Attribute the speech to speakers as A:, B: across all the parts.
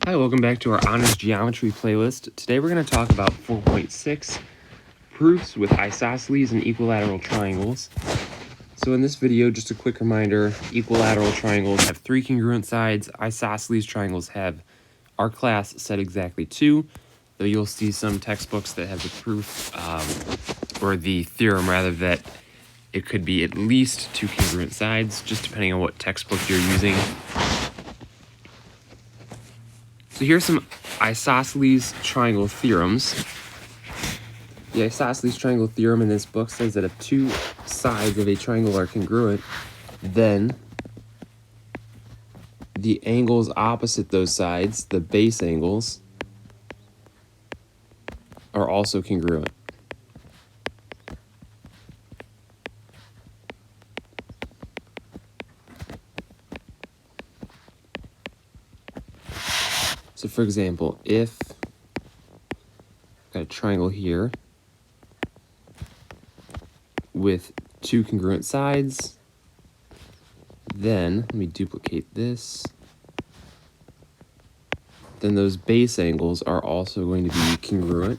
A: Hi, welcome back to our Honors Geometry playlist. Today we're going to talk about 4.6, proofs with isosceles and equilateral triangles. So in this video, just a quick reminder, equilateral triangles have 3 congruent sides, isosceles triangles have our class set exactly 2, though you'll see some textbooks that have the proof, or the theorem rather, that it could be at least 2 congruent sides, just depending on what textbook you're using. So here's some isosceles triangle theorems. The isosceles triangle theorem in this book says that if 2 sides of a triangle are congruent, then the angles opposite those sides, the base angles, are also congruent. So for example, if I've got a triangle here with 2 congruent sides, then let me duplicate this. Then those base angles are also going to be congruent.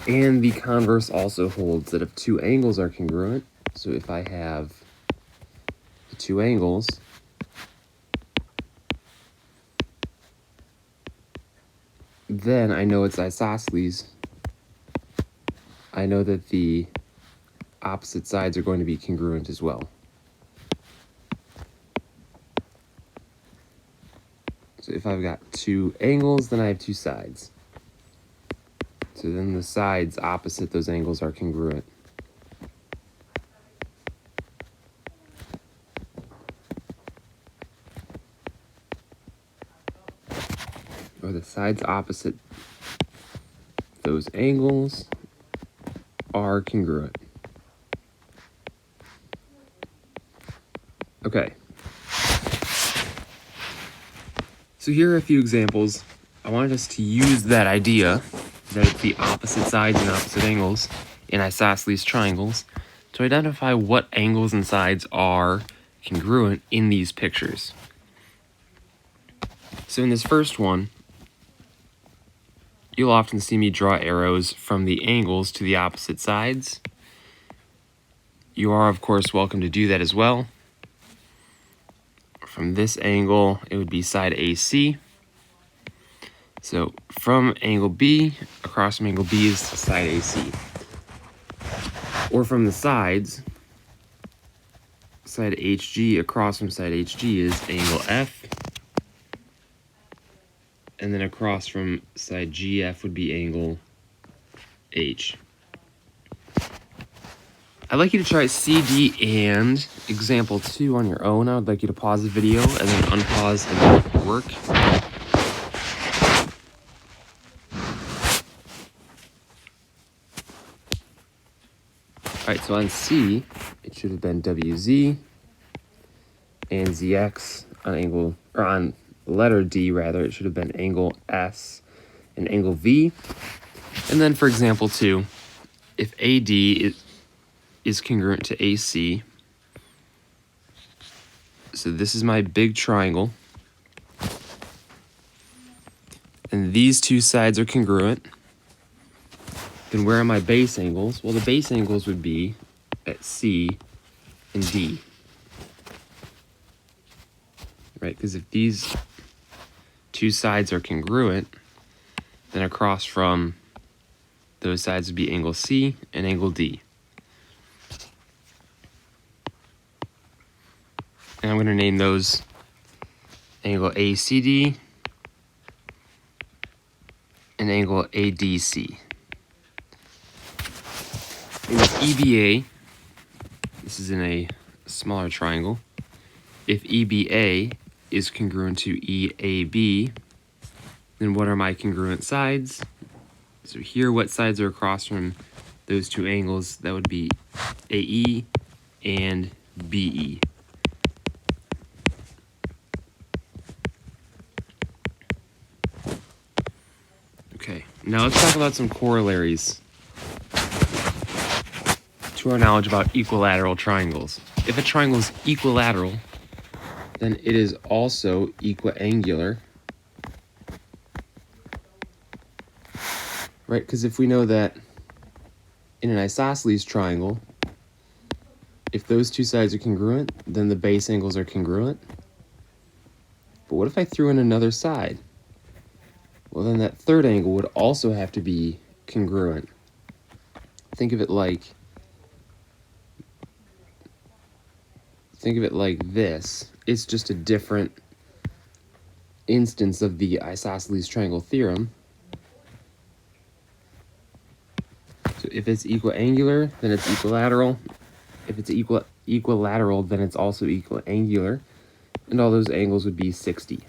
A: And the converse also holds that if 2 angles are congruent, so if I have the 2 angles, then I know it's isosceles. I know that the opposite sides are going to be congruent as well. So if I've got 2 angles, then I have 2 sides. So then the sides opposite those angles are congruent. Or the sides opposite those angles are congruent. Okay. So here are a few examples. I wanted us to use that idea that it's the opposite sides and opposite angles in isosceles triangles to identify what angles and sides are congruent in these pictures. So in this first one, you'll often see me draw arrows from the angles to the opposite sides. You are, of course, welcome to do that as well. From this angle, it would be side AC. So from angle B, across from angle B is side AC. Or from the sides, side HG across from side HG is angle F. And then across from side GF would be angle H. I'd like you to try CD and example 2 on your own. I would like you to pause the video and then unpause and do your work. Alright, so on C, it should have been WZ and ZX on angle, or on letter D rather, it should have been angle S and angle V. And then for example 2, if AD is congruent to AC, so this is my big triangle, and these 2 sides are congruent, then where are my base angles? Well, the base angles would be at C and D. Right, because if these 2 sides are congruent, then across from those sides would be angle C and angle D. And I'm going to name those angle ACD and angle ADC. In EBA, this is in a smaller triangle, if EBA is congruent to EAB, then what are my congruent sides? So here, what sides are across from those 2 angles? That would be AE and BE. Okay, now let's talk about some corollaries to our knowledge about equilateral triangles. If a triangle is equilateral, then it is also equiangular. right? Because if we know that in an isosceles triangle, if those two sides are congruent, then the base angles are congruent. But what if I threw in another side? Well, then that third angle would also have to be congruent. Think of it like this. It's just a different instance of the isosceles triangle theorem. So if it's equiangular, then it's equilateral. If it's equilateral, then it's also equiangular. And all those angles would be 60.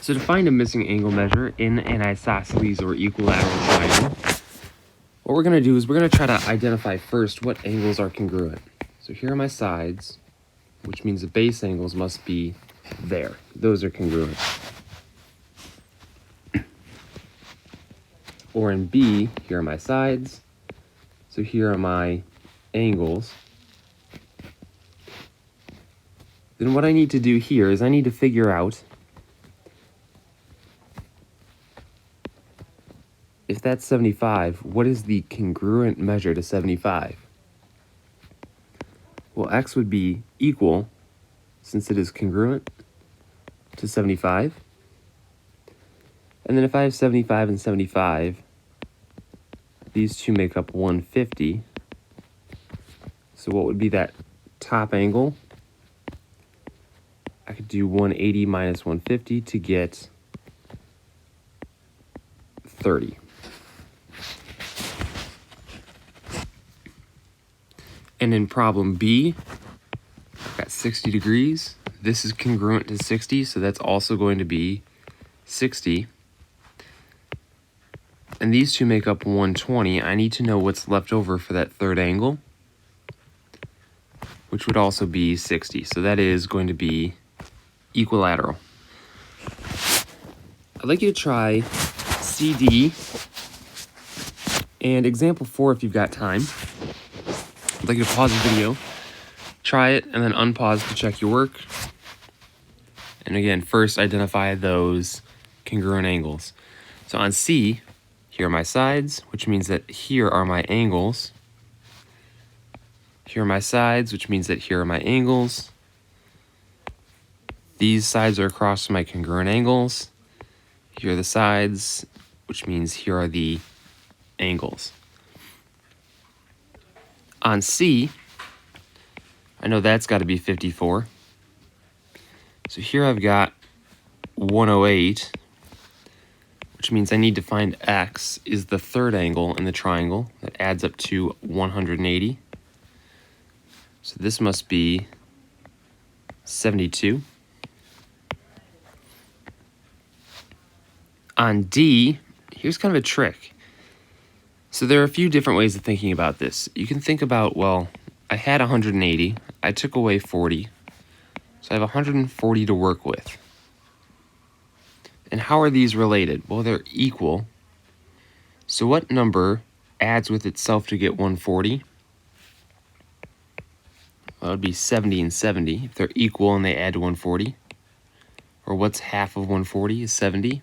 A: So to find a missing angle measure in an isosceles or equilateral triangle, what we're going to do is we're going to try to identify first what angles are congruent. So here are my sides, which means the base angles must be there. Those are congruent. Or in B, here are my sides. So here are my angles. Then what I need to do here is I need to figure out if that's 75, what is the congruent measure to 75? Well, x would be equal, since it is congruent, to 75. And then if I have 75 and 75, these two make up 150. So what would be that top angle? I could do 180 minus 150 to get 30. And in problem B, I've got 60 degrees. This is congruent to 60, so that's also going to be 60. And these two make up 120. I need to know what's left over for that third angle, which would also be 60. So that is going to be equilateral. I'd like you to try CD and example 4 if you've got time. I'd like you to pause the video, try it, and then unpause to check your work. And again, first identify those congruent angles. So on C, here are my sides, which means that here are my angles. Here are my sides, which means that here are my angles. These sides are across from my congruent angles. Here are the sides, which means here are the angles. On C, I know that's got to be 54. So here I've got 108, which means I need to find x is the third angle in the triangle that adds up to 180. So this must be 72. On D, here's kind of a trick. So there are a few different ways of thinking about this. You can think about, well, I had 180, I took away 40, so I have 140 to work with. And how are these related? Well, they're equal. So what number adds with itself to get 140? Well, it would be 70 and 70 if they're equal and they add to 140. Or what's half of 140 is 70.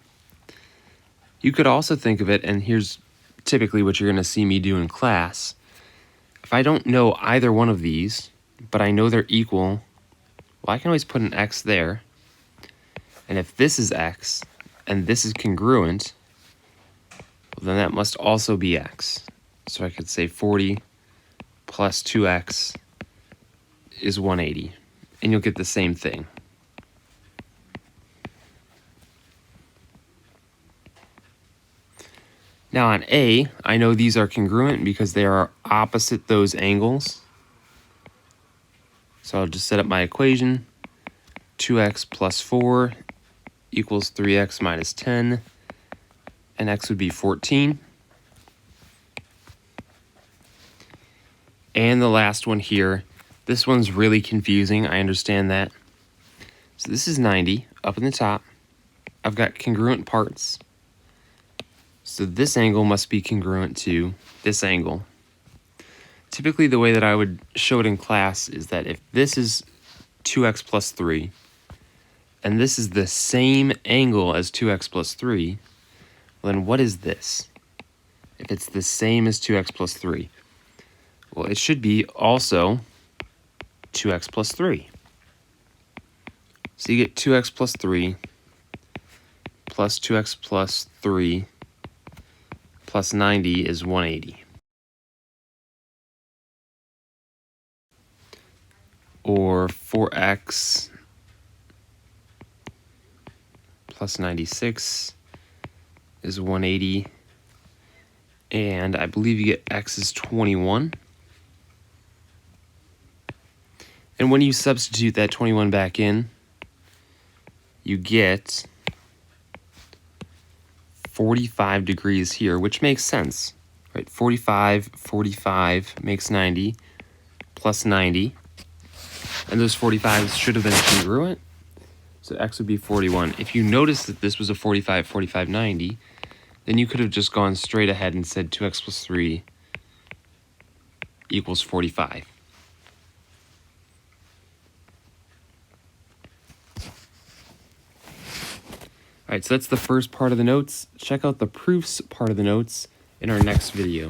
A: You could also think of it, and here's typically what you're going to see me do in class. If I don't know either one of these, but I know they're equal, well, I can always put an x there. And if this is x, and this is congruent, well, then that must also be x. So I could say 40 plus 2x is 180, and you'll get the same thing. Now on A, I know these are congruent because they are opposite those angles. So I'll just set up my equation. 2x plus 4 equals 3x minus 10, and x would be 14. And the last one here, this one's really confusing, I understand that. So this is 90, up in the top. I've got congruent parts. So this angle must be congruent to this angle. Typically the way that I would show it in class is that if this is 2x plus 3, and this is the same angle as 2x plus 3, Well, then what is this? If it's the same as 2x plus 3. Well, it should be also 2x plus 3. So you get 2x plus 3 plus 2x plus 3 plus 90 is 180. Or 4x plus 96 is 180. And I believe you get x is 21. And when you substitute that 21 back in, you get 45 degrees here, which makes sense, right? 45 makes 90, plus 90. And those 45s should have been congruent, so x would be 41. If you notice that this was a 45, 90, then you could have just gone straight ahead and said 2x plus 3 equals 45. All right, so that's the first part of the notes. Check out the proofs part of the notes in our next video.